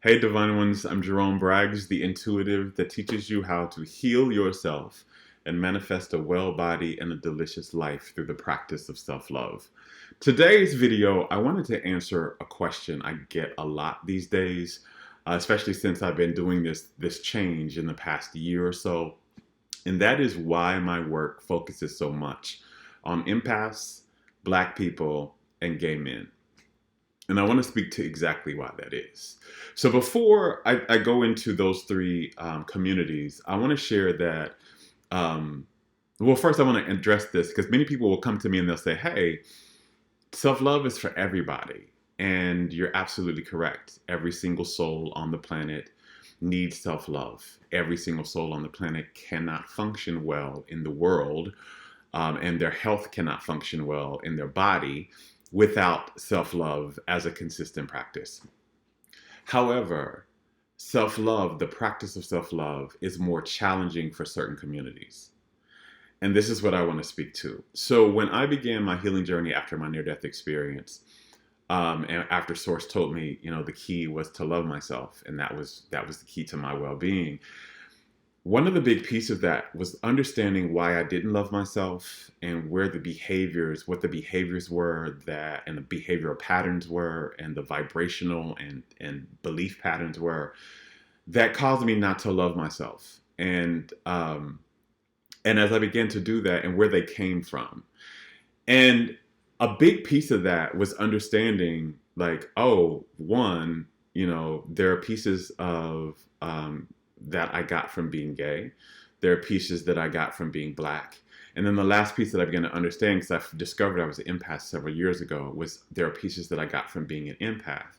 Hey Divine Ones, I'm Jerome Braggs, the intuitive that teaches you how to heal yourself and manifest a well body and a delicious life through the practice of self-love. Today's video, I wanted to answer a question I get a lot these days, especially since I've been doing this change in the past year or so, and that is why my work focuses so much on empaths, Black people, and gay men. And I want to speak to exactly why that is. So before I go into those three communities, I want to share that, well, first I want to address this because many people will come to me and they'll say, hey, self-love is for everybody. And you're absolutely correct. Every single soul on the planet needs self-love. Every single soul on the planet cannot function well in the world, and their health cannot function well in their body without self-love as a consistent practice. However, self-love, the practice of self-love, is more challenging for certain communities. And this is what I want to speak to. So when I began my healing journey after my near-death experience, and after Source told me, the key was to love myself, and that was the key to my well-being. One of the big pieces of that was understanding why I didn't love myself and what the behaviors were and the behavioral patterns were and the vibrational and belief patterns were that caused me not to love myself. And as I began to do that and where they came from. And a big piece of that was understanding like, one, there are pieces of, that I got from being gay. There are pieces that I got from being Black. And then the last piece that I began to understand, because I discovered I was an empath several years ago, was there are pieces that I got from being an empath.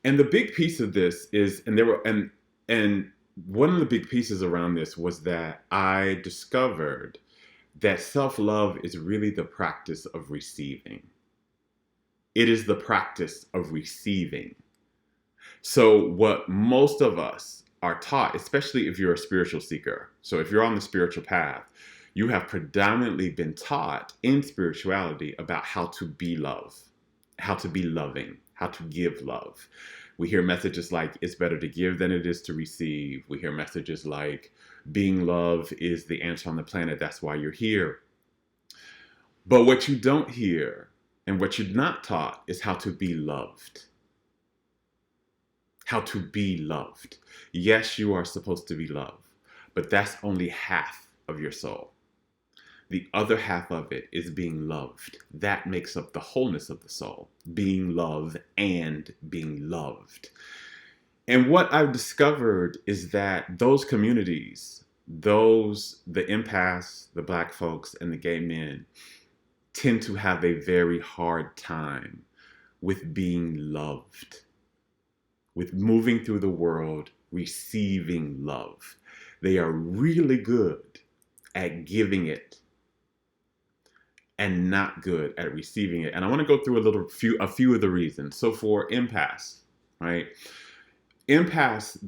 And the big piece of this is, and one of the big pieces around this was that I discovered that self-love is really the practice of receiving. It is the practice of receiving. So what most of us are taught, especially if you're a spiritual seeker. So if you're on the spiritual path, you have predominantly been taught in spirituality about how to be love, how to be loving, how to give love. We hear messages like, it's better to give than it is to receive. We hear messages like, being love is the answer on the planet. That's why you're here. But what you don't hear and what you're not taught is how to be loved. How to be loved. Yes, you are supposed to be loved, but that's only half of your soul. The other half of it is being loved. That makes up the wholeness of the soul, being loved and being loved. And what I've discovered is that those communities, the empaths, the Black folks, and the gay men, tend to have a very hard time with being loved, with moving through the world, receiving love. They are really good at giving it and not good at receiving it. And I want to go through a few of the reasons. So for empaths, right? Empaths,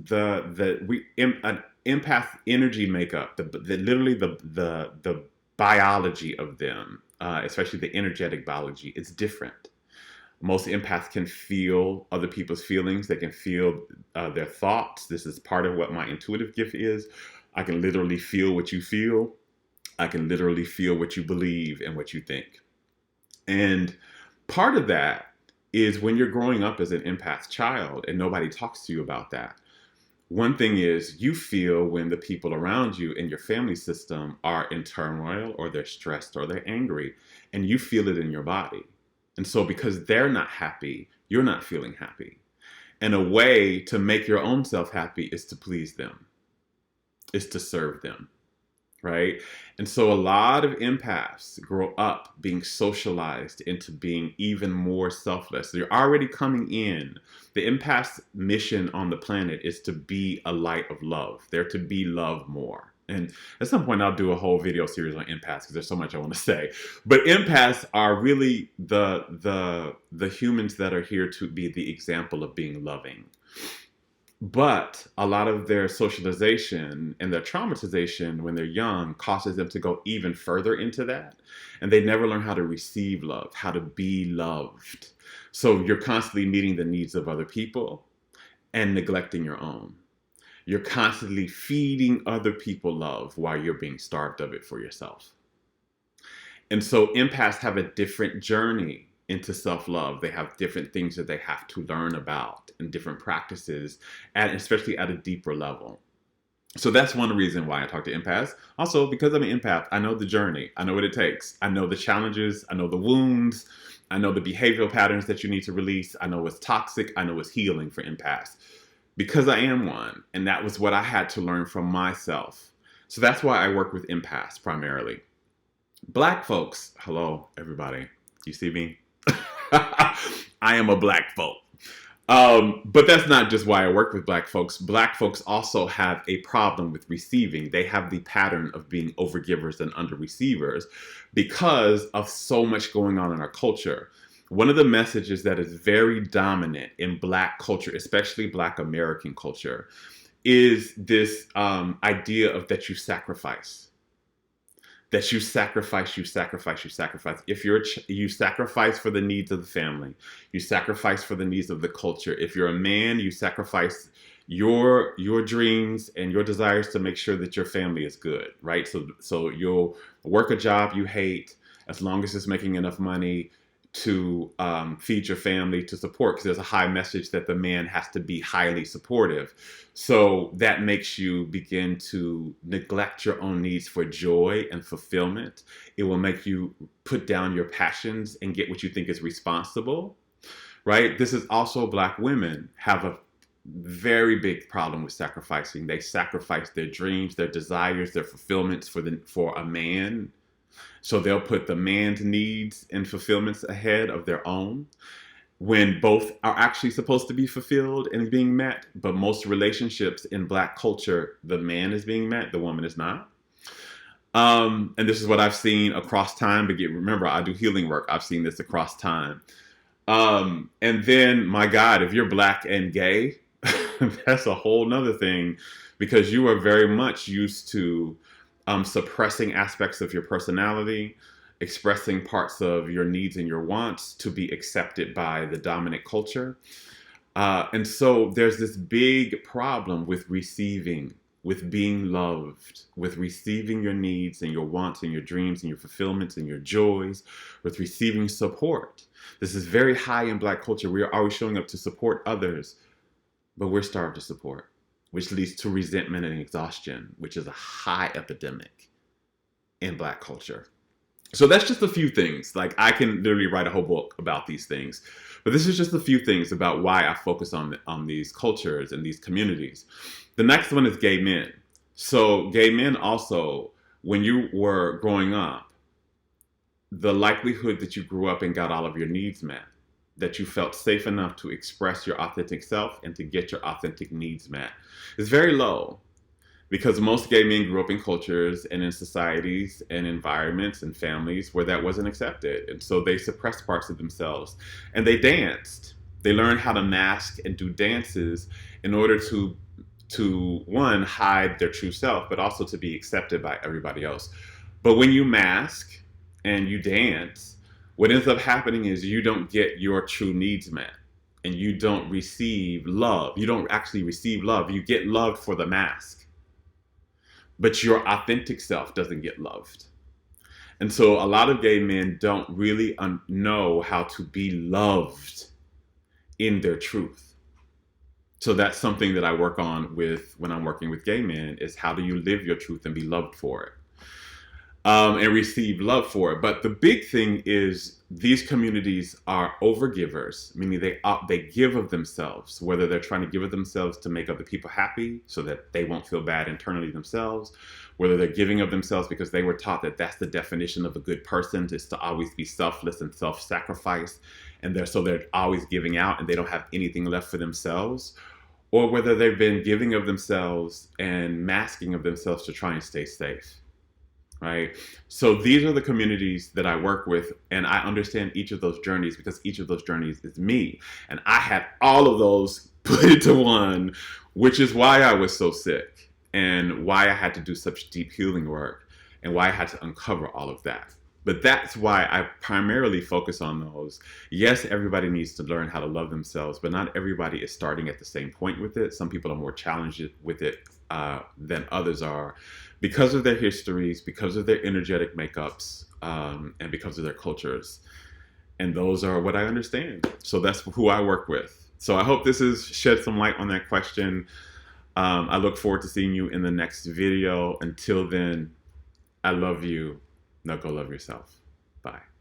an empath energy makeup, literally the biology of them, especially the energetic biology, it's different. Most empaths can feel other people's feelings. They can feel their thoughts. This is part of what my intuitive gift is. I can literally feel what you feel. I can literally feel what you believe and what you think. And part of that is when you're growing up as an empath child and nobody talks to you about that. One thing is you feel when the people around you in your family system are in turmoil or they're stressed or they're angry, and you feel it in your body. And so because they're not happy, you're not feeling happy. And a way to make your own self happy is to please them, is to serve them, right? And so a lot of empaths grow up being socialized into being even more selfless. They're already coming in. The empath's mission on the planet is to be a light of love. They're to be loved more. And at some point, I'll do a whole video series on empaths because there's so much I want to say. But empaths are really the humans that are here to be the example of being loving. But a lot of their socialization and their traumatization when they're young causes them to go even further into that. And they never learn how to receive love, how to be loved. So you're constantly meeting the needs of other people and neglecting your own. You're constantly feeding other people love while you're being starved of it for yourself. And so empaths have a different journey into self-love. They have different things that they have to learn about and different practices, and especially at a deeper level. So that's one reason why I talk to empaths. Also, because I'm an empath, I know the journey. I know what it takes. I know the challenges. I know the wounds. I know the behavioral patterns that you need to release. I know what's toxic. I know what's healing for empaths. Because I am one, and that was what I had to learn from myself. So that's why I work with empaths primarily. Black folks, hello, everybody. You see me? I am a black folk. But that's not just why I work with black folks. Black folks also have a problem with receiving. They have the pattern of being overgivers and underreceivers because of so much going on in our culture. One of the messages that is very dominant in black culture, especially black American culture, is this idea of that you sacrifice. That you sacrifice, you sacrifice, you sacrifice. If you sacrifice for the needs of the family, you sacrifice for the needs of the culture. If you're a man, you sacrifice your dreams and your desires to make sure that your family is good, right? So you'll work a job you hate as long as it's making enough money to feed your family, to support, because there's a high message that the man has to be highly supportive. So that makes you begin to neglect your own needs for joy and fulfillment. It will make you put down your passions and get what you think is responsible, right? This is also black women have a very big problem with sacrificing. They sacrifice their dreams, their desires, their fulfillments for a man. So they'll put the man's needs and fulfillments ahead of their own when both are actually supposed to be fulfilled and being met. But most relationships in black culture, the man is being met, the woman is not. And this is what I've seen across time. But remember, I do healing work. I've seen this across time. And then, my God, if you're black and gay, that's a whole nother thing, because you are very much used to suppressing aspects of your personality, expressing parts of your needs and your wants to be accepted by the dominant culture. And so there's this big problem with receiving, with being loved, with receiving your needs and your wants and your dreams and your fulfillments and your joys, with receiving support. This is very high in black culture. We are always showing up to support others, but we're starved to support, which leads to resentment and exhaustion, which is a high epidemic in black culture. So that's just a few things. Like, I can literally write a whole book about these things, but this is just a few things about why I focus on these cultures and these communities. The next one is gay men. So gay men also, when you were growing up, the likelihood that you grew up and got all of your needs met, that you felt safe enough to express your authentic self and to get your authentic needs met, is very low, because most gay men grew up in cultures and in societies and environments and families where that wasn't accepted. And so they suppressed parts of themselves, and they danced. They learned how to mask and do dances in order to one, hide their true self, but also to be accepted by everybody else. But when you mask and you dance, what ends up happening is you don't get your true needs met, and you don't receive love. You don't actually receive love. You get loved for the mask, but your authentic self doesn't get loved. And so a lot of gay men don't really know how to be loved in their truth. So that's something that I work on when I'm working with gay men, is how do you live your truth and be loved for it, and receive love for it. But the big thing is these communities are overgivers, meaning they give of themselves, whether they're trying to give of themselves to make other people happy so that they won't feel bad internally themselves, whether they're giving of themselves because they were taught that that's the definition of a good person, is to always be selfless and self-sacrifice, and they're always giving out and they don't have anything left for themselves, or whether they've been giving of themselves and masking of themselves to try and stay safe. right? So these are the communities that I work with, and I understand each of those journeys because each of those journeys is me. And I had all of those put into one, which is why I was so sick and why I had to do such deep healing work and why I had to uncover all of that. But that's why I primarily focus on those. Yes, everybody needs to learn how to love themselves, but not everybody is starting at the same point with it. Some people are more challenged with it than others are because of their histories, because of their energetic makeups, and because of their cultures. And those are what I understand. So that's who I work with. So I hope this has shed some light on that question. I look forward to seeing you in the next video. Until then, I love you. Now go love yourself. Bye.